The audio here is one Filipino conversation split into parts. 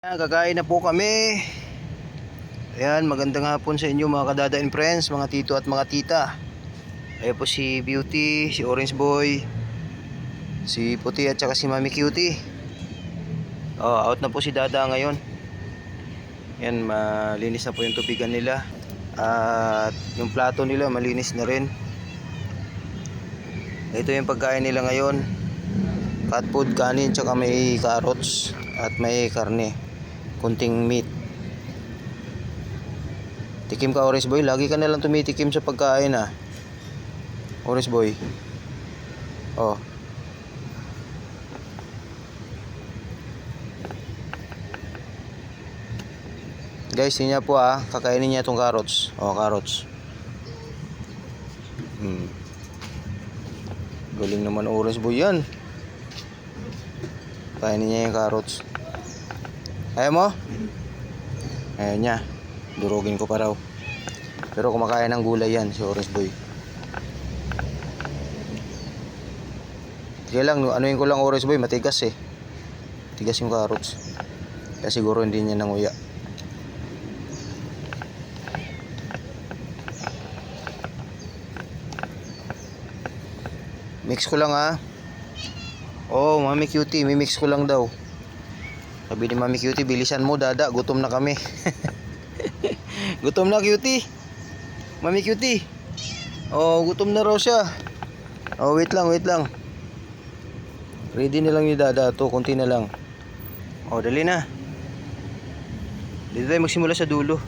Kakain na po kami. Ayan, magandang hapon sa inyo mga kadada and friends, mga tito at mga tita. Ayan po si Beauty, si Orange Boy, si Puti at saka si Mami Cutie. Out na po si Dada ngayon. Ayan, malinis na po yung tubigan nila. At yung plato nila malinis na rin. Ito yung pagkain nila ngayon. Cat food, kanin, tsaka may carrots at may karne, kunting meat. Tikim ka, Orange Boy, lagi ka na lang tumitikim sa pagkain Orange Boy. Guys, yun niya po kakainin niya itong carrots. Carrots. Galing naman Orange Boy yan. Kainin niya yung carrots. Ayaw mo? Ayaw niya. Durugin ko pa raw. Pero kumakain ng gulay yan si Orange Boy. Kaya lang, anuin ko lang Orange Boy, matigas Tigas yung carrots. Kaya siguro hindi niya nanguya. Mix ko lang Mami Cutie, mimix ko lang daw. Sabi ni Mami Cutie, bilisan mo Dada, gutom na kami. Gutom na Cutie. Mami Cutie. Gutom na raw siya. Wait lang. Ready na lang ni Dada to, konti na lang. Dali na. Dito tayo magsimula sa dulo.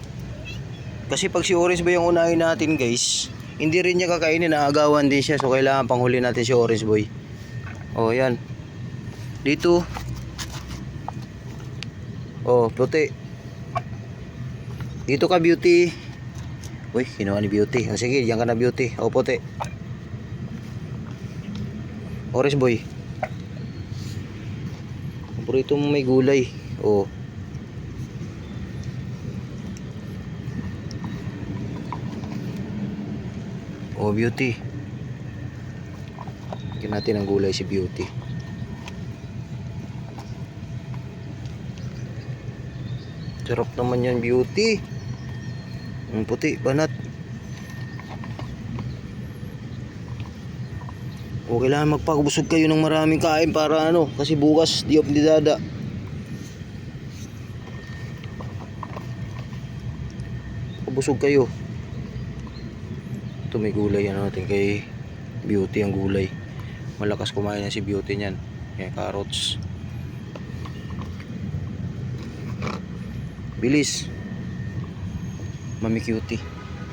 Kasi pag si Orange Boy ang unahin natin guys, hindi rin niya kakainin, naagawan din siya. So kailangan panghuli natin si Orange Boy. Yan. Dito. Puti. Dito ka Beauty. Uy, kinuha ni Beauty. Sige, diyan ka na Beauty. Puti. Orange Boy. Paborito mo may gulay. Beauty. Bigyan natin ng gulay si Beauty. Sarap naman yan Beauty. Ang puti, banat. Kailangan magpakabusog kayo ng maraming kain para kasi bukas di Dada. Pabusog kayo. Ito may gulay natin kay Beauty, ang gulay. Malakas kumain na si Beauty niyan. Carrots. Bilis. Mami Cutie.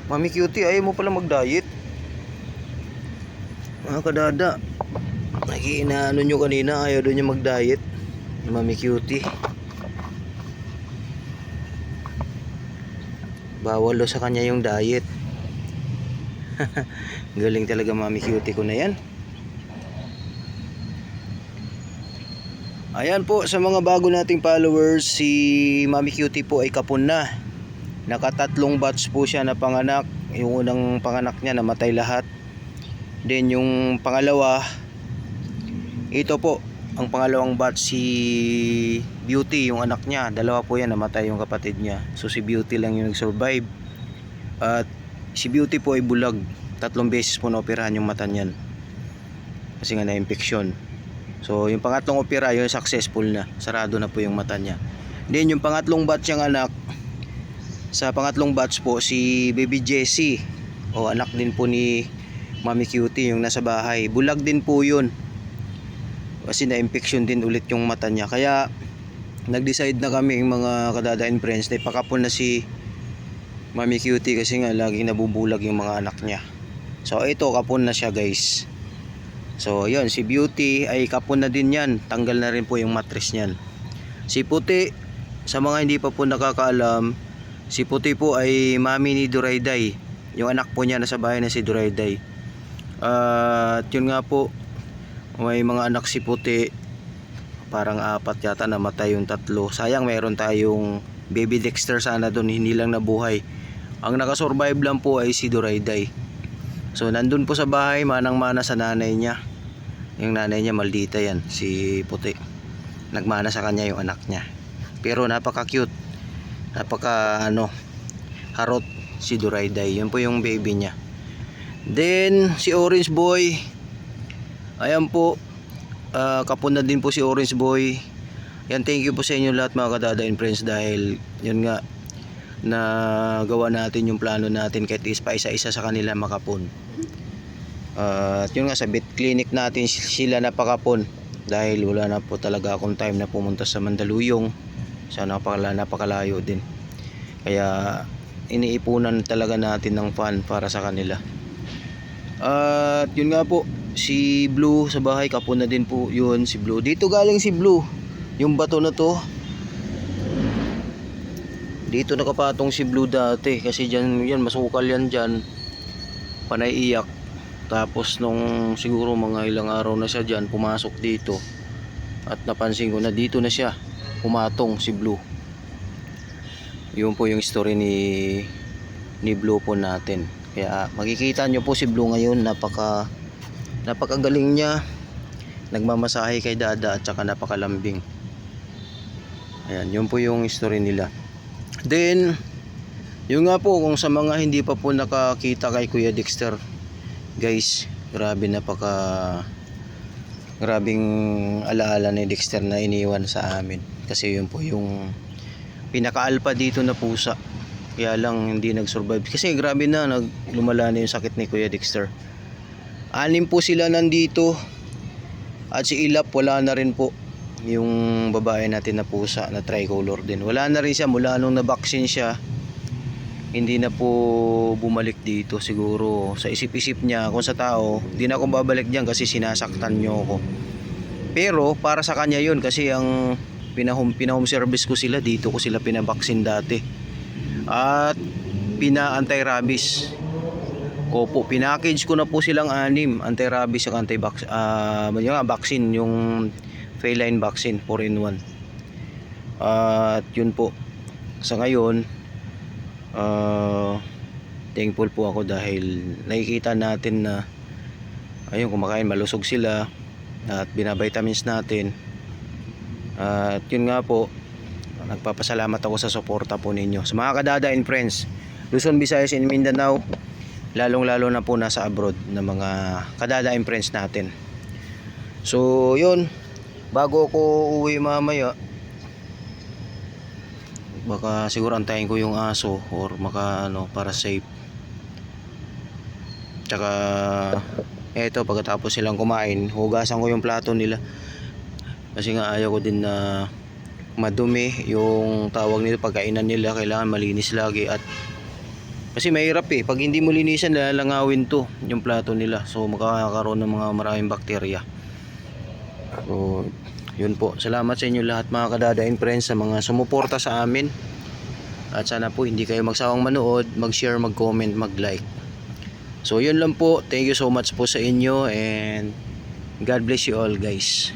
Mami Cutie, ayaw mo pala mag-diet. Mga kadada. Inaano nyo kanina, ayaw doon niya mag-diet. Mami Cutie. Bawal daw sa kanya yung diet. Galing talaga Mami Cutie ko na yan. Ayan po, sa mga bago nating followers, si Mami Cutie po ay kapon na. Nakatatlong batch po siya na panganak. Yung unang panganak niya namatay lahat. Then yung pangalawa, ito po ang pangalawang batch, si Beauty, yung anak niya. Dalawa po yan, namatay yung kapatid niya. So si Beauty lang yung nag-survive. At si Beauty po ay bulag. 3 beses po na-operahan yung mata niyan. Kasi nga na-infection. So yung pangatlong opera, yun successful na. Sarado na po yung mata niya. Then yung pangatlong batch yung anak, sa pangatlong batch po si Baby Jessie, anak din po ni Mami Cutie, yung nasa bahay. Bulag din po yun. Kasi na-infection din ulit yung mata niya. Kaya nag-decide na kami mga kadada and friends na ipakapon na si Mami Cutie kasi nga laging nabubulag yung mga anak niya. So ito, kapon na siya guys. So yun, si Beauty ay kapon na din yan. Tanggal na rin po yung mattress niyan. Si Puti, sa mga hindi pa po nakakaalam, si Puti po ay mami ni Durayday. Yung anak po niya nasa bahay na si Durayday. At yun nga po, may mga anak si Puti. Parang 4 yata, namatay yung 3. Sayang, meron tayong baby Dexter sana doon, hindi lang nabuhay. Ang nakasurvive lang po ay si Durayday. So nandun po sa bahay, manang-mana sa nanay niya. Yung nanay niya maldita yan, si Puti. Nagmana sa kanya yung anak niya. Pero napaka cute. Napaka harot si Durayday. Yun po yung baby niya. Then si Orange Boy, ayan po, kapon na din po si Orange Boy. Yan, thank you po sa inyo lahat mga kadada and friends, dahil yun nga, na gawa natin yung plano natin kahit is pa isa-isa sa kanila makapon. At yun nga, sa vet clinic natin sila napakapon, dahil wala na po talaga akong time na pumunta sa Mandaluyong, sa napakalayo din. Kaya iniipunan talaga natin ng fund para sa kanila. At yun nga po, si Blue sa bahay, kapon na din po yun si Blue. Dito galing si Blue, yung bato na to. Dito nakapatong si Blue dati, kasi dyan, yan, masukal yan dyan, panay iyak. Tapos nung siguro mga ilang araw na siya dyan, pumasok dito. At napansin ko na dito na siya pumatong si Blue. Yun po yung story ni Blue po natin. Kaya makikita nyo po si Blue ngayon, napakagaling niya. Nagmamasahe kay Dada at saka napakalambing. Ayan, yun po yung story nila. Then yun nga po, kung sa mga hindi pa po nakakita kay Kuya Dexter, guys, grabing alaala ni Dexter na iniwan sa amin. Kasi yun po yung pinaka-alpha dito na pusa. Kaya lang hindi nag-survive. Kasi grabe na, lumala na yung sakit ni Kuya Dexter. 6 po sila nandito. At si Ilap wala na rin po. Yung babae natin na pusa na tricolor din, wala na rin siya mula nung na-vaccine siya. Hindi na po bumalik dito. Siguro sa isip-isip niya, kung sa tao, hindi na akong babalik diyan kasi sinasaktan niyo ako. Pero para sa kanya yun, kasi ang pinahome service ko sila, dito ko sila pinabaksin dati. At pina-anti-rabies. Opo, pinackage ko na po silang 6, anti-rabies at vaccine, yung feline vaccine 4-in-1. At yun po, sa ngayon, thankful po ako dahil nakikita natin na ayun, kumakain, malusog sila at binavitamins natin. At yun nga po, nagpapasalamat ako sa suporta po ninyo sa mga kadada and friends Luzon, Visayas and Mindanao, lalong lalo na po nasa abroad na mga kadada and friends natin. So yun, bago ko uwi mamaya, baka siguro antayin ko yung aso or para safe. Tsaka eto, pagkatapos silang kumain, hugasan ko yung plato nila. Kasi nga ayaw ko din na madumi yung tawag nila, pagkainan nila kailangan malinis lagi. At kasi mahirap pag hindi mo linisan, lalangawin to yung plato nila. So makakaroon ng mga maraming bakterya. So yun po, salamat sa inyo lahat mga kadada and friends sa mga sumuporta sa amin. At sana po hindi kayo magsawang manood, mag-share, mag-comment, mag-like. So yun lang po, thank you so much po sa inyo and God bless you all guys.